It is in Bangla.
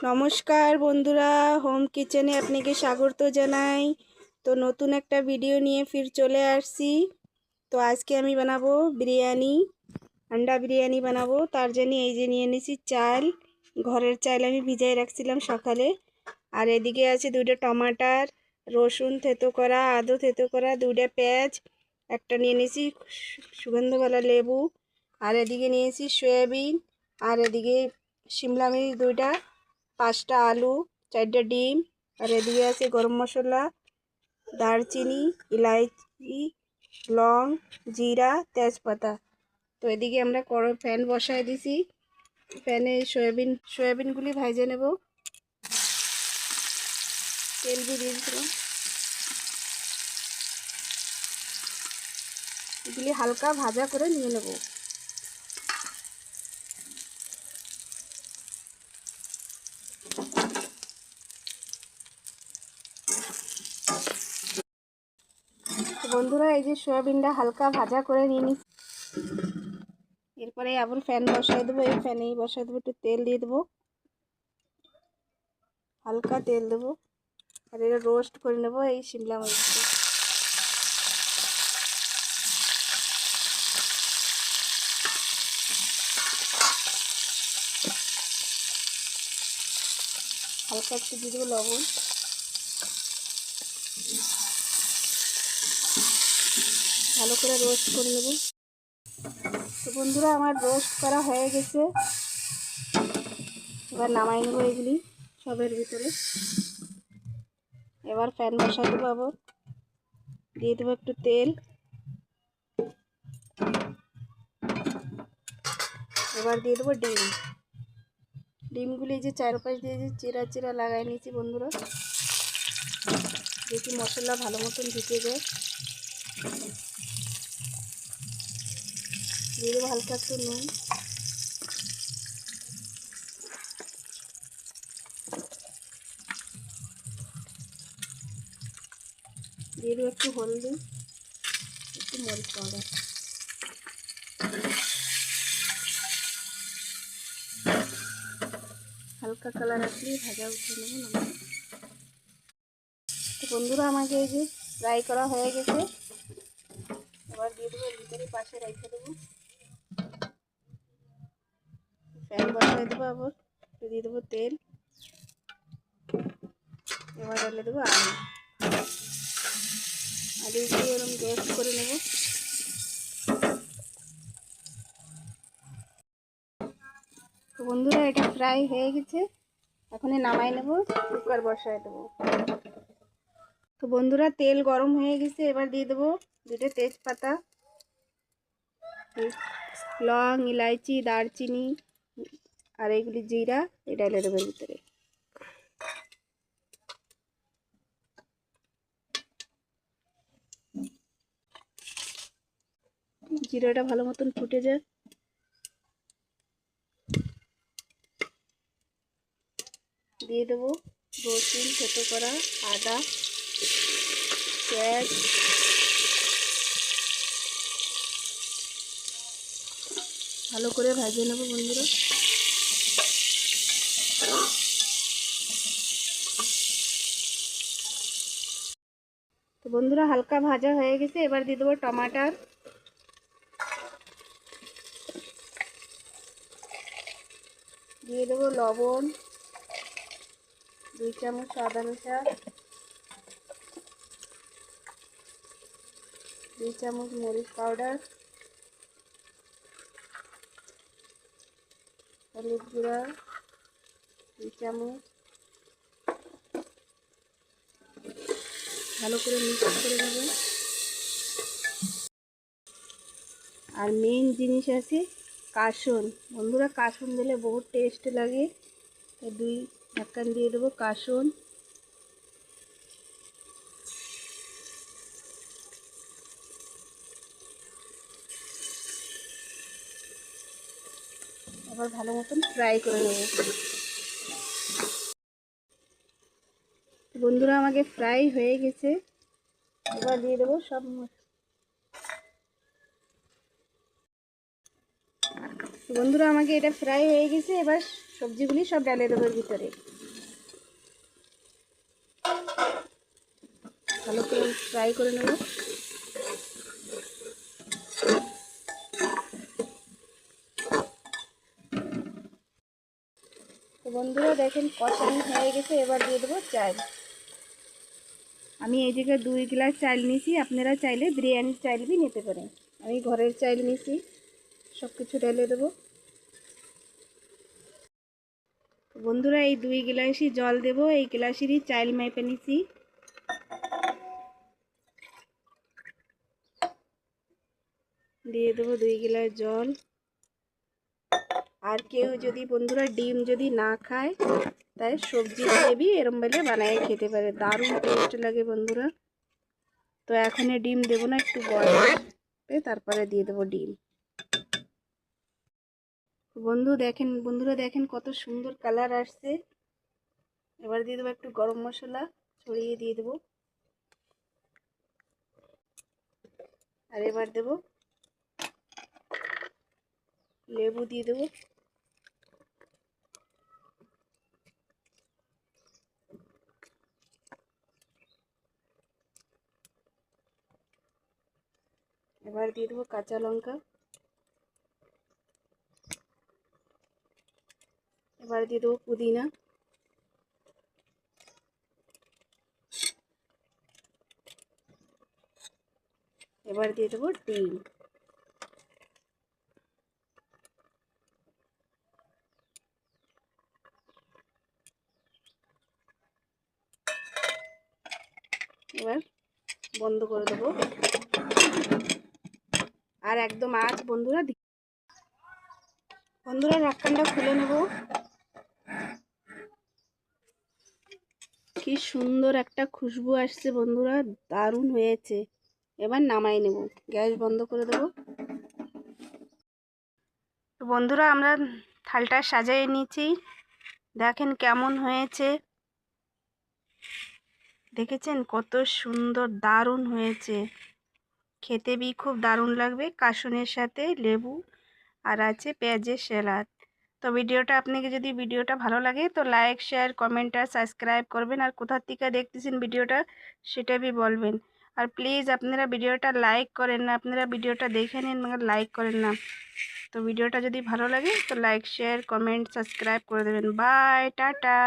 নমস্কার বন্ধুরা, হোম কিচেনে আপনাকে স্বাগত জানাই। তো নতুন একটা ভিডিও নিয়ে ফির চলে আসছি। তো আজকে আমি বানাবো বিরিয়ানি, আন্ডা বিরিয়ানি বানাবো। তার জন্য এই যে নিয়ে নিয়েছি চাল, ঘরের চাল আমি ভিজাই রাখছিলাম সকালে। আর এদিকে আছে দুটো টমাটার, রসুন থেতো করা, আদা থেতো করা, দুটো পেঁয়াজ, একটা নিয়ে নিয়েছি সুগন্ধওয়ালা লেবু, আর এদিকে নিয়েছি সয়াবিন, আর এদিকে শিমলা মির্চ দুইটা, 5টা আলু, 4টা ডিম, আর এদিকে আছে গরম মশলা, দারচিনি, ইলাইচি, লং, জিরা, তেজপাতা। তো এদিকে আমরা ফ্যান বসায় দিছি। ফ্যানে সয়াবিনগুলি ভাজে নেব। তেল দিয়ে দিয়েছিলাম, এগুলি হালকা ভাজা করে নিয়ে নেব। তো বন্ধুরা, এই যে সয়াবিনটা হালকা ভাজা করে নিয়ে নিচ্ছি। এরপরে আবার ফ্যান বসাই দেবো। এই ফ্যানেই বসাই দেবো, একটু তেল দিয়ে দেবো, হালকা তেল দেবো। আর এটা রোস্ট করে নেব এই শিমলা মির্চটা। হালকা একটু দিয়ে দেবো লবণ, ভালো করে রোস্ট করে নেব। তো বন্ধুরা, আমার রোস্ট করা হয়ে গেছে। এবার নামাই নেবো এগুলি সবের ভিতরে। এবার ফ্যান বসাই দেবো, আবার দিয়ে দেবো একটু তেল। এবার দিয়ে দেবো ডিমগুলি যে চারপাশ দিয়ে যে চিরা চিরা লাগাই নিয়েছি বন্ধুরা, দেখি মশলা ভালো মতন ঢুকে যায়। দিয়ে দেবো হালকা একটু নুন, দিয়ে দেবো একটু হলদি, একটু মরিচ পাউডার। হালকা কালার আসলেই ভাজা উঠে নেব না। তো বন্ধুরা, আমাকে এই যে ফ্রাই করা হয়ে গেছে। এবার দিয়ে দেবো ভিতরে, পাশে রেখে দেবো। ফ্যান বসাই দেবো, আবার দিয়ে দেবো তেল। এবার ঢেলে দেবো আলু। আলু দিয়ে এরকম রোস্ট করে নেব। তো বন্ধুরা, এটা ফ্রাই হয়ে গেছে। এখন নামাই নেব, কুকার বসায় দেবো। তো বন্ধুরা, তেল গরম হয়ে গেছে। এবার দিয়ে দেবো দুটো তেজপাতা, লং, ইলাইচি, দারচিনি, আর এইগুলি জিরা, এটা ঢেলে দেবো ভিতরে। জিরাটা ভালো মতন ফুটে যায়। দিয়ে দেবো রসুন থেতো করা, আদা, পেঁয়াজ, ভালো করে ভেজে নেবো বন্ধুরা। তো বন্ধুরা, হালকা ভাজা হয়ে গেছে। এবার দিয়ে দেবো টমাটার, দিয়ে দেবো লবণ, 2 চামচ স্বাদ অনুসার, 2 চামচ মরিচ পাউডার, হলুদ গুঁড়া 2 চামচ, ভালো করে মিক্স করে নেব। আর মেন জিনিস আছে কাসুন। বন্ধুরা, কাসুন দিলে বহুত টেস্ট লাগে। তো 2 ঢাকন দিয়ে দেবো কাসুন। আবার ভালো মতন ফ্রাই করে নেব। বন্ধুরা, আমাকে ফ্রাই হয়ে গেছে। এবার দিয়ে দেবো সব। বন্ধুরা, আমাকে এটা ফ্রাই হয়ে গেছে। এবার সবজিগুলি সব ডালে দেবো এর ভিতরে। ভালো করে ফ্রাই করে নেব। তো বন্ধুরা দেখেন কষানো হয়ে গেছে, এবার দিয়ে দেবো চাল। আমি এই জায়গায় 2 গ্লাস চাল নিয়েছি, আপনারা চাইলে বিরিয়ানির চাল भी নিতে পারেন। আমি ঘরের চাল নিয়েছি। সব কিছু ঢেলে দেবো। বন্ধুরা এই 2 গ্লাসই জল দেবো, এই গ্লাসেরই চাল মেপে নিয়েছি। দিয়ে দেবো 2 গ্লাস জল। আর কেউ যদি বন্ধুরা ডিম যদি না খায় তাই সবজি দিয়ে भी এরম বেলে বানিয়ে খেতে পারে, দারুণ টেস্ট লাগে বন্ধুরা। তো এখন ডিম দেবো না, একটু বয়ল হবে তারপরে দিয়ে দেবো ডিম। বন্ধুরা দেখেন কত সুন্দর কালার আসছে। এবার দিয়ে দেবো একটু গরম মশলা ছড়িয়ে দিয়ে দেবো। আর এবার দেবো লেবু দিয়ে দেবো। এবার দিয়ে দেবো কাঁচা লঙ্কা। এবার দিয়ে দেবো পুদিনা। এবার দিয়ে দেবো ডিম। এবার বন্ধ করে দেবো। আর একদম আঁচ বন্ধুরা ঢাকনাটা খুলে নেব। কি সুন্দর একটা খুশবু আসছে বন্ধুরা, দারুণ হয়েছে। এবার নামাই নেব, গ্যাস বন্ধ করে দেব। তো বন্ধুরা আমরা থালটা সাজিয়ে নিয়েছি, দেখেন কেমন হয়েছে। দেখেছেন কত সুন্দর, দারুণ হয়েছে। খেতে भी খুব দারুণ লাগবে, কাসুনের সাথে লেবু আর আছে পেঁয়াজের স্যালাড। তো ভিডিওটা ভালো লাগে তো লাইক শেয়ার কমেন্ট আর সাবস্ক্রাইব করবেন। আর কোথা থেকে দেখতেছেন ভিডিওটা সেটা भी বলবেন। আর প্লিজ আপনারা ভিডিওটা লাইক করেন না, আপনারা ভিডিওটা দেখে নিন মगर লাইক করেন না। তো ভিডিওটা যদি ভালো লাগে তো লাইক শেয়ার কমেন্ট সাবস্ক্রাইব করে দেবেন। Bye, tata.